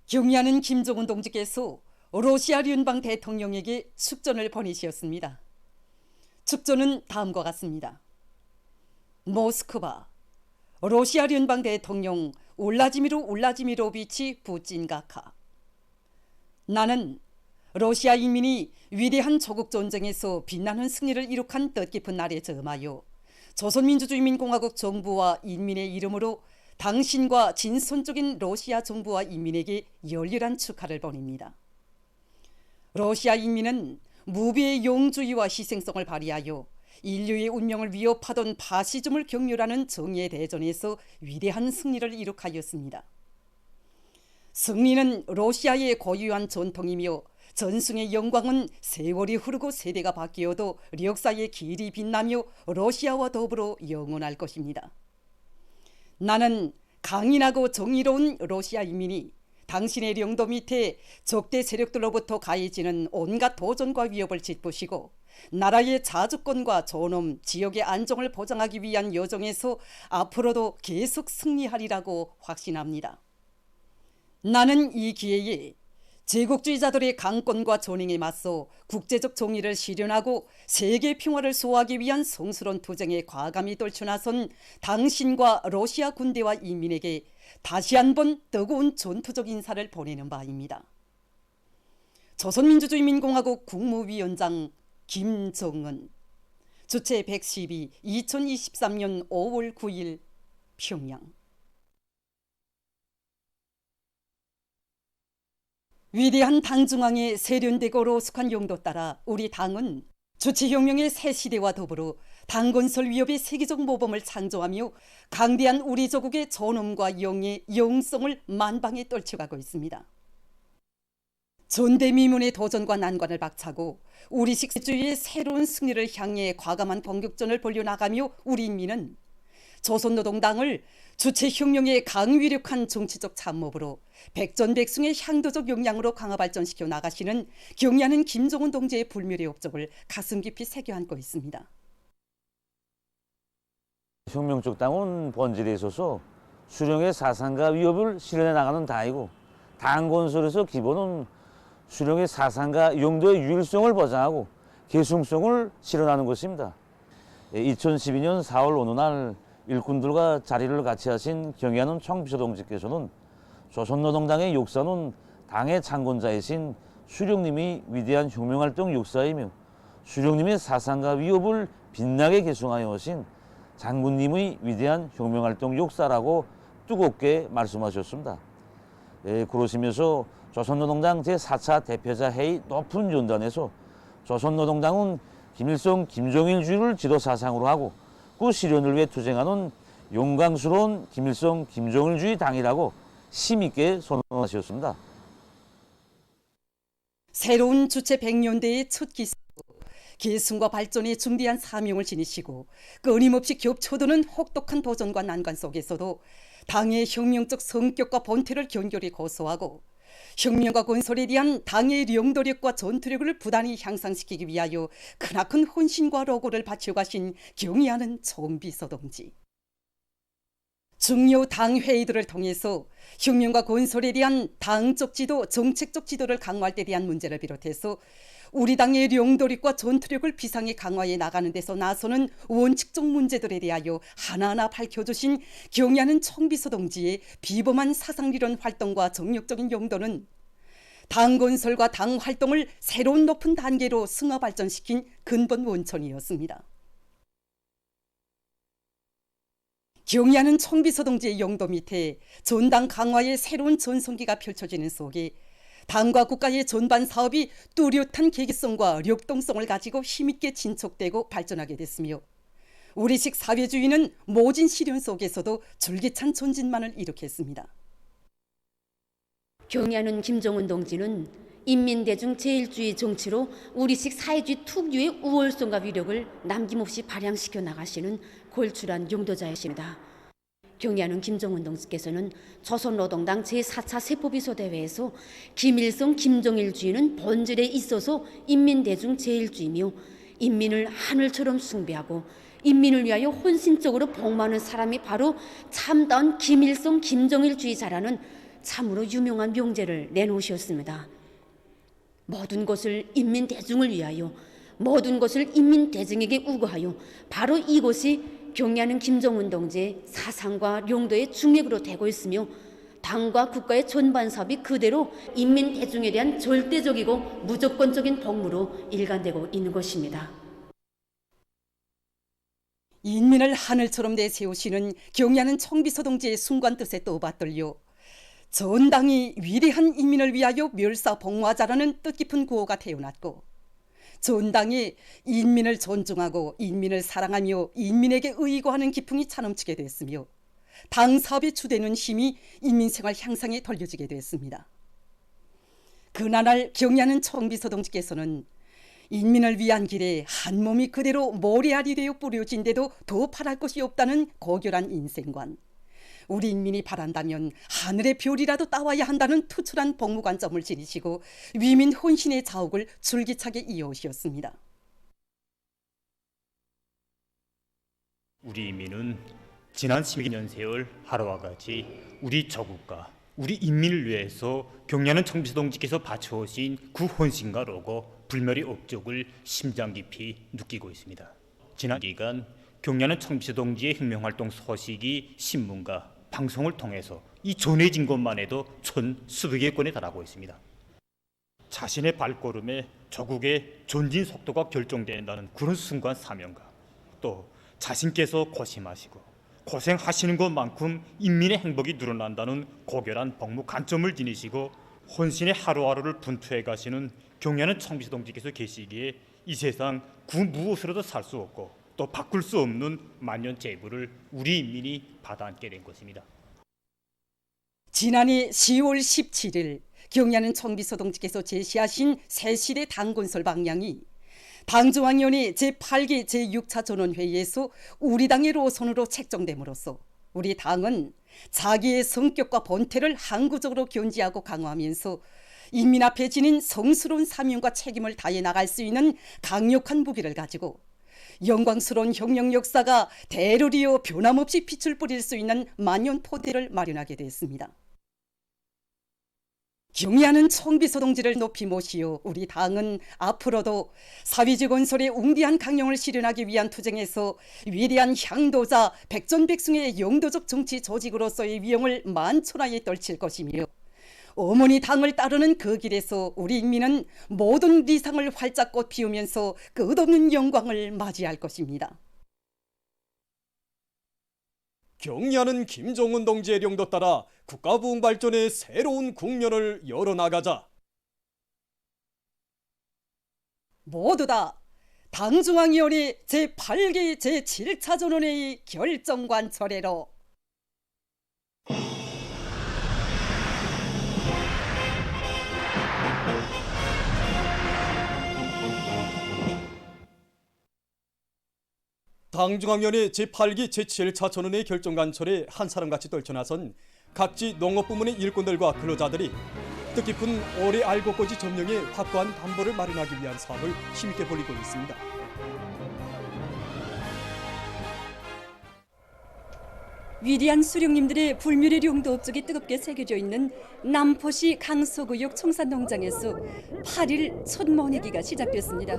경의하는 김정은 동지께서 러시아聯邦 대통령에게 축전을 보내셨습니다. 축전은 다음과 같습니다. 모스크바, 러시아聯邦 대통령 울라지미로비치 부친 각하. 나는 러시아 인민이 위대한 조국 전쟁에서 빛나는 승리를 이룩한 뜻깊은 날에 점하여 조선민주주의인민공화국 정부와 인민의 이름으로 당신과 진선적인 러시아 정부와 인민에게 열렬한 축하를 보냅니다. 러시아 인민은 무비의 용주의와 희생성을 발휘하여 인류의 운명을 위협하던 파시즘을 격렬하는 정의의 대전에서 위대한 승리를 이룩하였습니다. 승리는 러시아의 고유한 전통이며 전승의 영광은 세월이 흐르고 세대가 바뀌어도 역사의 길이 빛나며 러시아와 더불어 영원할 것입니다. 나는 강인하고 정의로운 러시아 인민이 당신의 영도 밑에 적대 세력들로부터 가해지는 온갖 도전과 위협을 짚으시고 나라의 자주권과 존엄, 지역의 안정을 보장하기 위한 여정에서 앞으로도 계속 승리하리라고 확신합니다. 나는 이 기회에 제국주의자들의 강권과 전횡에 맞서 국제적 정의를 실현하고 세계 평화를 소화하기 위한 성스러운 투쟁에 과감히 떨쳐나선 당신과 러시아 군대와 인민에게 다시 한번 뜨거운 전투적 인사를 보내는 바입니다. 조선민주주의인민공화국 국무위원장 김정은. 주체 112, 2023년 5월 9일 평양. 위대한 당중앙의 세련되고 로숙한 용도 따라 우리 당은 주체혁명의 새 시대와 더불어 당건설 위협의 세계적 모범을 창조하며 강대한 우리 조국의 존엄과 영의 영성을 만방에 떨쳐가고 있습니다. 전대미문의 도전과 난관을 박차고 우리식 세주의의 새로운 승리를 향해 과감한 공격전을 벌여나가며 우리 인민은 조선노동당을 주체혁명의 강위력한 정치적 참모부로 백전백승의 향도적 역량으로 강화 발전시켜 나가시는 경의하는 김정은 동지의 불멸의 업적을 가슴 깊이 새겨 안고 있습니다. 혁명적 당은 본질에 있어서 수령의 사상과 위협을 실현해 나가는 당이고 당 건설에서 기본은 수령의 사상과 용도의 유일성을 보장하고 계승성을 실현하는 것입니다. 2012년 4월 어느 날 일꾼들과 자리를 같이 하신 경의하는 총비서 동지께서는 조선노동당의 역사는 당의 창건자이신 수령님이 위대한 혁명활동 역사이며 수령님의 사상과 위협을 빛나게 계승하여 오신 장군님의 위대한 혁명활동 역사라고 뜨겁게 말씀하셨습니다. 그러시면서 조선노동당 제4차 대표자 회의 높은 연단에서 조선노동당은 김일성, 김정일주의를 지도사상으로 하고 그 실현을 위해 투쟁하는 용광스러운 김일성, 김정일주의 당이라고 심있게 선언하셨습니다. 새로운 주체 100년대의 첫 기수, 계승과 발전에 중대한 사명을 지니시고 끊임없이 겹쳐드는 혹독한 도전과 난관 속에서도 당의 혁명적 성격과 본태를 견고히 고수하고 혁명과 건설에 대한 당의 영도력과 전투력을 부단히 향상시키기 위하여 크나큰 헌신과 로고를 바쳐가신 경의하는 총비서 동지. 중요 당 회의들을 통해서 혁명과 건설에 대한 당적 지도, 정책적 지도를 강화할 때 대한 문제를 비롯해서 우리 당의 영도력과 전투력을 비상에 강화해 나가는 데서 나서는 원칙적 문제들에 대하여 하나하나 밝혀주신 경의하는 총비서 동지의 비범한 사상리론 활동과 정력적인 용도는 당 건설과 당 활동을 새로운 높은 단계로 승화 발전시킨 근본 원천이었습니다. 경의하는 총비서 동지의 용도 밑에 전당 강화의 새로운 전성기가 펼쳐지는 속에 당과 국가의 전반 사업이 뚜렷한 계기성과 력동성을 가지고 힘있게 진척되고 발전하게 됐으며 우리식 사회주의는 모진 시련 속에서도 줄기찬 전진만을 일으켰습니다. 경의하는 김정은 동지는 인민대중 제일주의 정치로 우리식 사회주의 특유의 우월성과 위력을 남김없이 발양시켜 나가시는 골출한 용도자이십니다. 경의하는 김정은 동지께서는 조선노동당 제4차 세포비서대회에서 김일성, 김정일주의는 본질에 있어서 인민대중 제일주의며 인민을 하늘처럼 숭배하고 인민을 위하여 혼신적으로 복무하는 사람이 바로 참다운 김일성, 김정일주의자라는 참으로 유명한 명제를 내놓으셨습니다. 모든 것을 인민 대중을 위하여, 모든 것을 인민 대중에게 우거하여, 바로 이것이 경애하는 김정은 동지의 사상과 용도의 중핵으로 되고 있으며, 당과 국가의 전반 사업이 그대로 인민 대중에 대한 절대적이고 무조건적인 복무로 일관되고 있는 것입니다. 인민을 하늘처럼 내세우시는 경애하는 청비서 동지의 순간 뜻에 또 받들려 전당이 위대한 인민을 위하여 멸사복무하자라는 뜻깊은 구호가 태어났고, 전당이 인민을 존중하고 인민을 사랑하며 인민에게 의거하는 기풍이 차넘치게 됐으며, 당 사업에 주되는 힘이 인민생활 향상에 돌려지게 됐습니다. 그날 경애하는 청비서 동지께서는 인민을 위한 길에 한 몸이 그대로 모래알이 되어 뿌려진데도 더 바랄 것이 없다는 고결한 인생관, 우리 인민이 바란다면 하늘의 별이라도 따와야 한다는 투철한 복무관점을 지니시고 위민 혼신의 자욱을 줄기차게 이어오셨습니다. 우리 인민은 지난 12년 세월 하루와 같이 우리 조국과 우리 인민을 위해서 경애하는 청비서 동지께서 바쳐오신 그 헌신과 로고 불멸의 업적을 심장 깊이 느끼고 있습니다. 지난 기간 경애하는 청비서 동지의 혁명활동 소식이 신문과 방송을 통해서 이 전해진 것만 해도 1,000수백여 건에 달하고 있습니다. 자신의 발걸음에 조국의 전진 속도가 결정된다는 그런 순간 사명감, 또 자신께서 고심하시고 고생하시는 것만큼 인민의 행복이 늘어난다는 고결한 복무 관점을 지니시고 혼신의 하루하루를 분투해 가시는 경애하는 청비서 동지께서 계시기에 이 세상 그 무엇으로도 살 수 없고 또 바꿀 수 없는 만년 재부를 우리 인민이 받아안게 된 것입니다. 지난해 10월 17일 경애하는 청비서 동지께서 제시하신 새시대 당건설 방향이 당중앙위원회 제8기 제6차 전원회의에서 우리 당의 로선으로 책정됨으로써 우리 당은 자기의 성격과 본태를 항구적으로 견지하고 강화하면서 인민 앞에 지닌 성스러운 사명과 책임을 다해 나갈 수 있는 강력한 무기를 가지고 영광스러운 혁명 역사가 대를 이어 변함없이 빛을 뿌릴 수 있는 만년 토대를 마련하게 됐습니다. 경애하는 청비서 동지를 높이 모시어 우리 당은 앞으로도 사회주의 건설의 웅대한 강령을 실현하기 위한 투쟁에서 위대한 향도자 백전백승의 영도적 정치 조직으로서의 위용을 만천하에 떨칠 것이며, 어머니 당을 따르는 그 길에서 우리 인민은 모든 리상을 활짝 꽃 피우면서 끝없는 영광을 맞이할 것입니다. 경애하는 김정은 동지의 령도 따라 국가 부흥 발전의 새로운 국면을 열어나가자. 모두 다 당중앙위원회 제8기 제7차 전원회의 결정관철회로 당중앙위원회 제8기 제7차 전원회의 결정관철에 한 사람같이 떨쳐나선 각지 농업부문의 일꾼들과 근로자들이 뜻깊은 오래 알곡고지 점령에 확고한 담보를 마련하기 위한 사업을 힘있게 벌이고 있습니다. 위대한 수령님들의 불멸의 용도 업적이 뜨겁게 새겨져 있는 남포시 강서구역 청산농장에서 8일 첫 모내기가 시작됐습니다.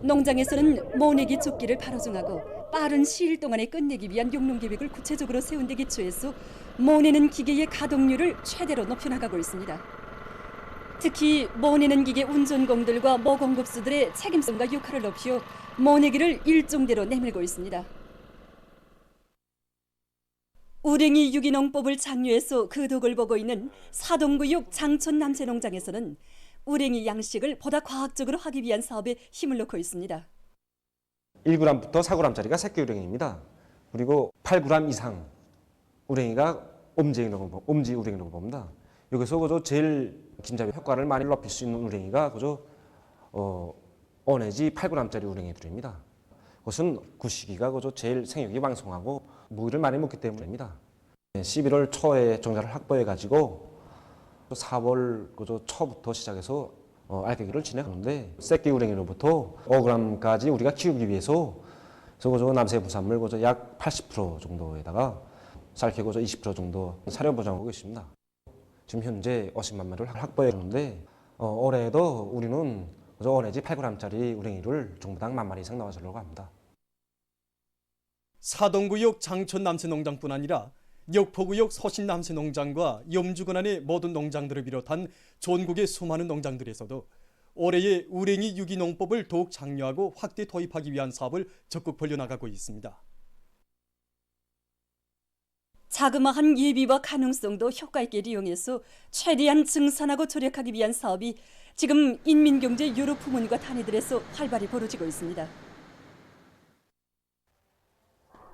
농장에서는 모내기 쫓기를 바로 정하고 빠른 시일 동안에 끝내기 위한 용농계획을 구체적으로 세운 데 기초해서 모내는 기계의 가동률을 최대로 높여나가고 있습니다. 특히 모내는 기계 운전공들과 모공급수들의 책임성과 역할을 높여 모내기를 일종대로 내밀고 있습니다. 우랭이 유기농법을 장려해서 그 덕을 보고 있는 사동구역 장촌 남새농장에서는 우랭이 양식을 보다 과학적으로 하기 위한 사업에 힘을 넣고 있습니다. 1g부터 4g짜리가 새끼 우랭이입니다. 그리고 8g 이상 우랭이가 엄지 우랭이라고 봅니다. 여기서 그저 제일 김잡이 효과를 많이 높일 수 있는 우랭이가 그저 5 내지 8g짜리 우랭이들입니다. 그것은 그 시기가 그저 제일 생육이 왕성하고 무기를 많이 먹기 때문입니다. 11월 초에 종자를 확보해 가지고 4월 그저 초부터 시작해서 알깨기를 진행하는데 새끼 우랭이로부터 5g까지 우리가 키우기 위해서 그저 남새 부산물 그저 약 80% 정도에다가 쌀캐 그저 20% 정도 사료 보장하고 있습니다. 지금 현재 50만 마리를 확보해 있는데 올해에도 우리는 원해지 8g짜리 우랭이를 종부당 1만 마리 이상 나와주려고 합니다. 사동구역 장천 남새농장뿐 아니라 역포구역 서신 남새농장과 염주군안의 모든 농장들을 비롯한 전국의 수많은 농장들에서도 올해의 우랭이 유기농법을 더욱 장려하고 확대 도입하기 위한 사업을 적극 벌려나가고 있습니다. 자그마한 예비와 가능성도 효과 있게 이용해서 최대한 증산하고 절약하기 위한 사업이 지금 인민경제 여러 부문과 단위들에서 활발히 벌어지고 있습니다.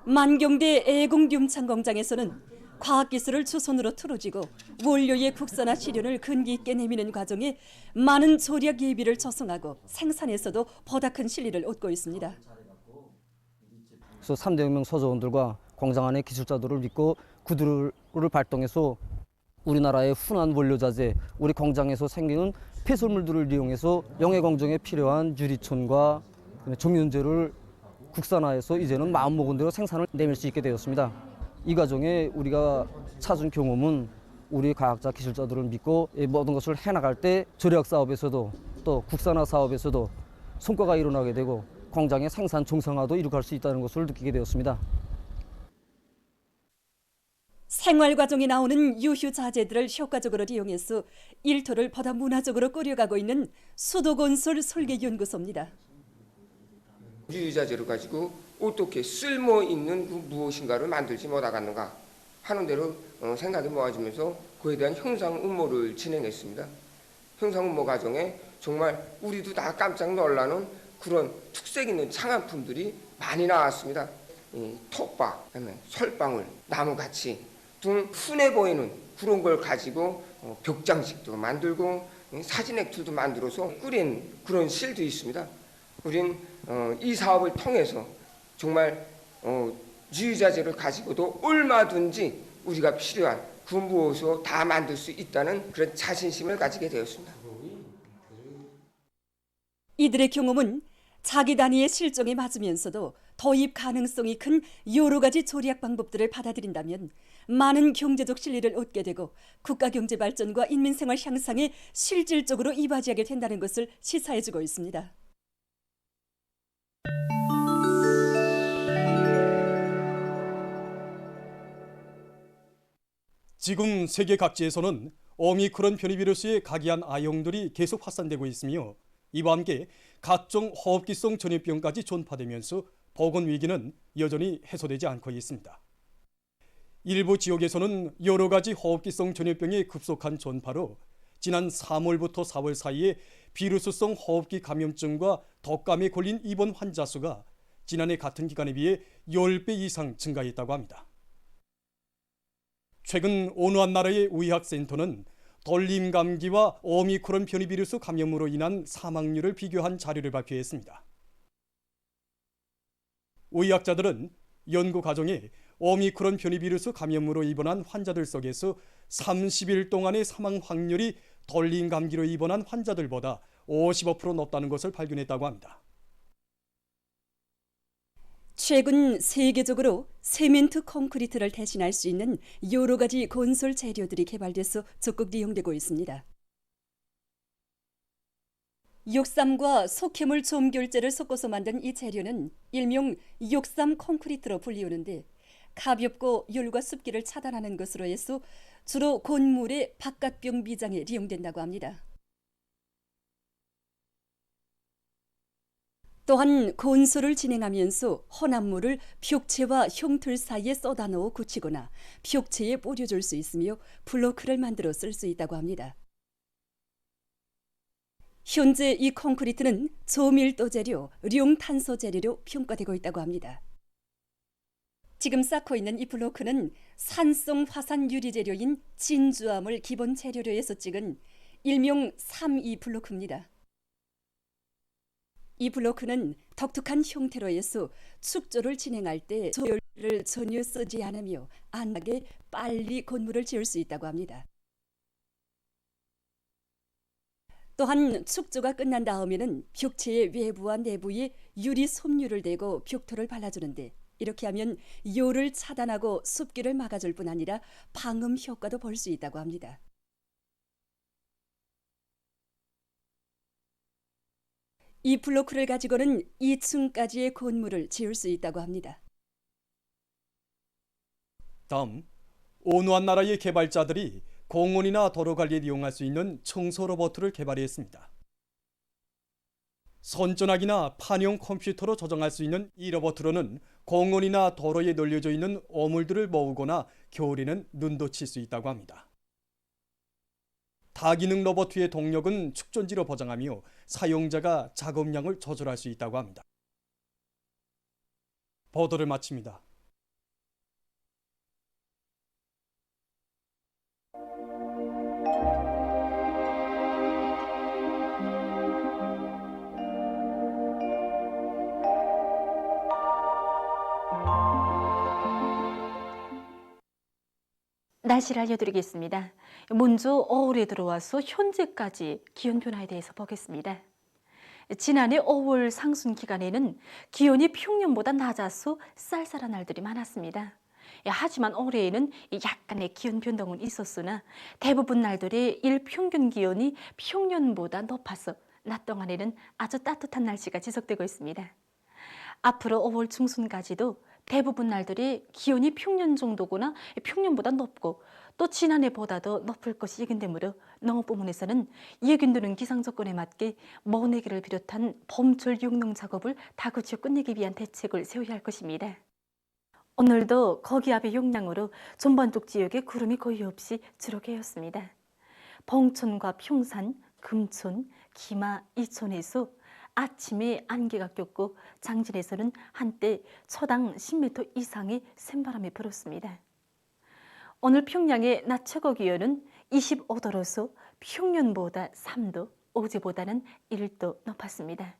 만경대 애공융창공장에서는 과학기술을 주손으로 틀어지고 원료의 국산화 실현을 근기 있게 내미는 과정에 많은 절약 예비를 조성하고 생산에서도 보다 큰 실리를 얻고 있습니다. 그래서 3대 혁명 소조원들과 공장 안의 기술자들을 믿고 그들을 발동해서 우리나라의 훈한 원료자재, 우리 공장에서 생기는 폐설물들을 이용해서 영해공정에 필요한 유리천과 정연제를 국산화해서 이제는 마음먹은 대로 생산을 내밀 수 있게 되었습니다. 이 과정에 우리가 찾은 경험은 우리 과학자, 기술자들을 믿고 모든 것을 해나갈 때 절약 사업에서도 또 국산화 사업에서도 성과가 일어나게 되고 공장의 생산 정상화도 이루어갈 수 있다는 것을 느끼게 되었습니다. 생활 과정에 나오는 유휴 자재들을 효과적으로 이용해서 일터를 보다 문화적으로 꾸려가고 있는 수도건설 설계연구소입니다. 유유자재를 가지고 어떻게 쓸모 있는 그 무엇인가를 만들지 못하겠는가 하는 대로 생각이 모아지면서 그에 대한 형상 음모를 진행했습니다. 형상 음모 과정에 정말 우리도 다 깜짝 놀라는 그런 특색 있는 창안품들이 많이 나왔습니다. 톱밥, 설방울, 나무가치 등 흔해 보이는 그런 걸 가지고 벽장식도 만들고 사진 액틀도 만들어서 꾸린 그런 실도 있습니다. 우린 이 사업을 통해서 정말 유유자재를 가지고도 얼마든지 우리가 필요한 그 무엇을 다 만들 수 있다는 그런 자신심을 가지게 되었습니다. 이들의 경험은 자기 단위의 실정에 맞으면서도 도입 가능성이 큰 여러 가지 절약 방법들을 받아들인다면 많은 경제적 실리를 얻게 되고 국가 경제 발전과 인민생활 향상에 실질적으로 이바지하게 된다는 것을 시사해주고 있습니다. 지금 세계 각지에서는 오미크론 변이 비루스의 각이한 아형들이 계속 확산되고 있으며 이와 함께 각종 호흡기성 전염병까지 전파되면서 보건 위기는 여전히 해소되지 않고 있습니다. 일부 지역에서는 여러 가지 호흡기성 전염병의 급속한 전파로 지난 3월부터 4월 사이에 비루스성 호흡기 감염증과 독감에 걸린 입원 환자 수가 지난해 같은 기간에 비해 10배 이상 증가했다고 합니다. 최근 어느 한 나라의 의학센터는 돌림 감기와 오미크론 변이 비루스 감염으로 인한 사망률을 비교한 자료를 발표했습니다. 의학자들은 연구 과정에 오미크론 변이 비루스 감염으로 입원한 환자들 속에서 30일 동안의 사망 확률이 돌림 감기로 입원한 환자들보다 55% 높다는 것을 발견했다고 합니다. 최근 세계적으로 세멘트 콘크리트를 대신할 수 있는 여러 가지 건설 재료들이 개발돼서 적극 이용되고 있습니다. 욕삼과 석회물 점결제를 섞어서 만든 이 재료는 일명 욕삼 콘크리트로 불리우는데 가볍고 열과 습기를 차단하는 것으로 해서 주로 건물의 바깥벽 미장에 이용된다고 합니다. 또한 건설을 진행하면서 혼합물을 벽체와 형틀 사이에 쏟아 넣어 굳히거나 벽체에 뿌려줄 수 있으며 블로크를 만들어 쓸 수 있다고 합니다. 현재 이 콘크리트는 저밀도 재료, 룡탄소 재료로 평가되고 있다고 합니다. 지금 쌓고 있는 이 블로크는 산성 화산 유리 재료인 진주암을 기본 재료로 해서 찍은 일명 3E 블로크입니다. 이 블로크는 독특한 형태로 해서 축조를 진행할 때 조열을 전혀 쓰지 않으며 안하게 빨리 건물을 지을 수 있다고 합니다. 또한 축조가 끝난 다음에는 벽체의 외부와 내부에 유리 솜유를 대고 벽토를 발라주는데 이렇게 하면 열을 차단하고 습기를 막아줄 뿐 아니라 방음 효과도 볼 수 있다고 합니다. 이 블로크를 가지고는 2층까지의 건물을 지을 수 있다고 합니다. 다음, 온화한 나라의 개발자들이 공원이나 도로 관리에 이용할 수 있는 청소 로봇을 개발했습니다. 선전화기나 판형 컴퓨터로 조정할 수 있는 이 로봇으로는 공원이나 도로에 널려져 있는 오물들을 모으거나 겨울에는 눈도 칠 수 있다고 합니다. 다기능 로봇의 동력은 축전지로 보장하며 사용자가 작업량을 조절할 수 있다고 합니다. 보도를 마칩니다. 날씨를 알려드리겠습니다. 먼저 5월에 들어와서 현재까지 기온 변화에 대해서 보겠습니다. 지난해 5월 상순 기간에는 기온이 평년보다 낮아서 쌀쌀한 날들이 많았습니다. 하지만 올해에는 약간의 기온 변동은 있었으나 대부분 날들의 일평균 기온이 평년보다 높아서 낮 동안에는 아주 따뜻한 날씨가 지속되고 있습니다. 앞으로 5월 중순까지도 대부분 날들이 기온이 평년 정도거나 평년보다 높고 또 지난해보다도 높을 것이 예견되므로 농업 부문에서는 예견되는 기상 조건에 맞게 모내기를 비롯한 봄철 용농 작업을 다구치어 끝내기 위한 대책을 세워야 할 것입니다. 오늘도 거기압의 영향으로 전반적 지역에 구름이 거의 없이 주로 개었습니다. 봉천과 평산, 금촌, 기마, 이촌에서 아침에 안개가 꼈고 장진에서는 한때 초당 10m 이상의 센바람이 불었습니다. 오늘 평양의 낮 최고 기온은 25도로서 평년보다 3도, 어제보다는 1도 높았습니다.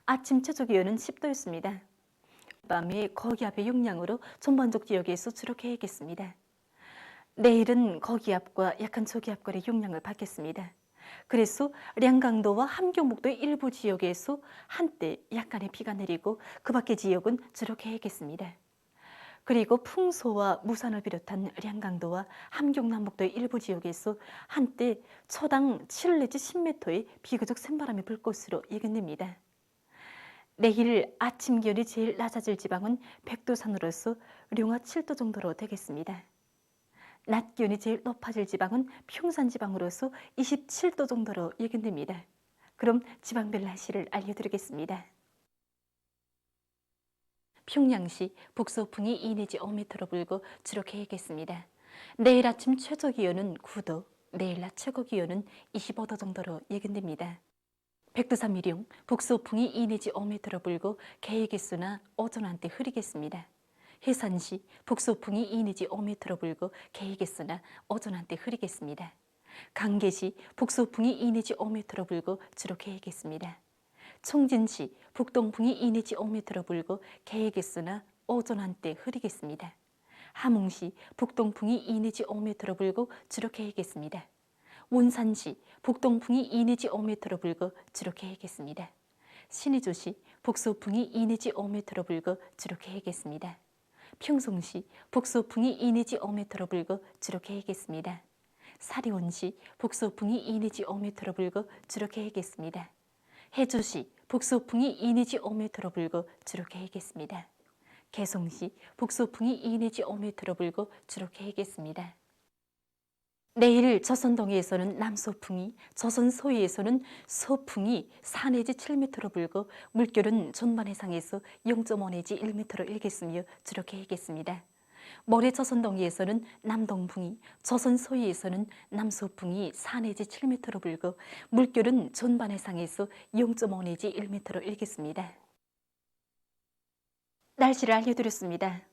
아침 최저 기온은 10도였습니다. 밤에 거기압의 영향으로 전반적 지역에서 주로 개겠습니다. 내일은 거기압과 약한 저기압권의 영향을 받겠습니다. 그래서 량강도와 함경북도의 일부 지역에서 한때 약간의 비가 내리고 그 밖의 지역은 주로 개겠습니다. 그리고 풍소와 무산을 비롯한 량강도와 함경남북도의 일부 지역에서 한때 초당 7 내지 10m의 비교적 센바람이 불 것으로 예견됩니다. 내일 아침 기온이 제일 낮아질 지방은 백두산으로서 룡화 7도 정도로 되겠습니다. 낮 기온이 제일 높아질 지방은 평산 지방으로서 27도 정도로 예견됩니다. 그럼 지방별 날씨를 알려드리겠습니다. 평양시 북서풍이 2 내지 5m로 불고 주로 개겠습니다. 내일 아침 최저 기온은 9도, 내일 낮 최고 기온은 25도 정도로 예견됩니다. 백두산 미령 북서풍이 2 내지 5m로 불고 개겠으나 오전 한때 흐리겠습니다. 해산시 북서풍이 2 내지 5m로 불고 개겠으나 오전 한때 흐리겠습니다. 강계시 북서풍이 2 내지 5m로 불고 주로 개겠습니다. 총진시 북동풍이 2 내지 5m로 불고 개겠으나 오전 한때 흐리겠습니다. 함흥시 북동풍이 2 내지 5m로 불고 주로 개겠습니다. 원산시 북동풍이 2 내지 5m로 불고 주로 개겠습니다. 신의조시 북서풍이 2 내지 5m로 불고 주로 개겠습니다. 평송시 북서풍이 2 내지 5m로 불고 주로 개겠습니다. 사리원시 북서풍이 2 내지 5m로 불고 주로 개겠습니다. 해주시 북서풍이 2 내지 5m로 불고 주로 개겠습니다. 개성시 북서풍이 2 내지 5m로 불고 주로 개겠습니다. 내일 조선동해에서는 남서풍이, 조선 서해에서는 서풍이 4 내지 7m로 불고 물결은 전반 해상에서 0.5 내지 1m로 일겠으며 주로 개겠습니다. 모레 조선동해에서는 남동풍이, 조선 서해에서는 남서풍이 4 내지 7m로 불고 물결은 전반 해상에서 0.5 내지 1m로 일겠습니다. 날씨를 알려드렸습니다.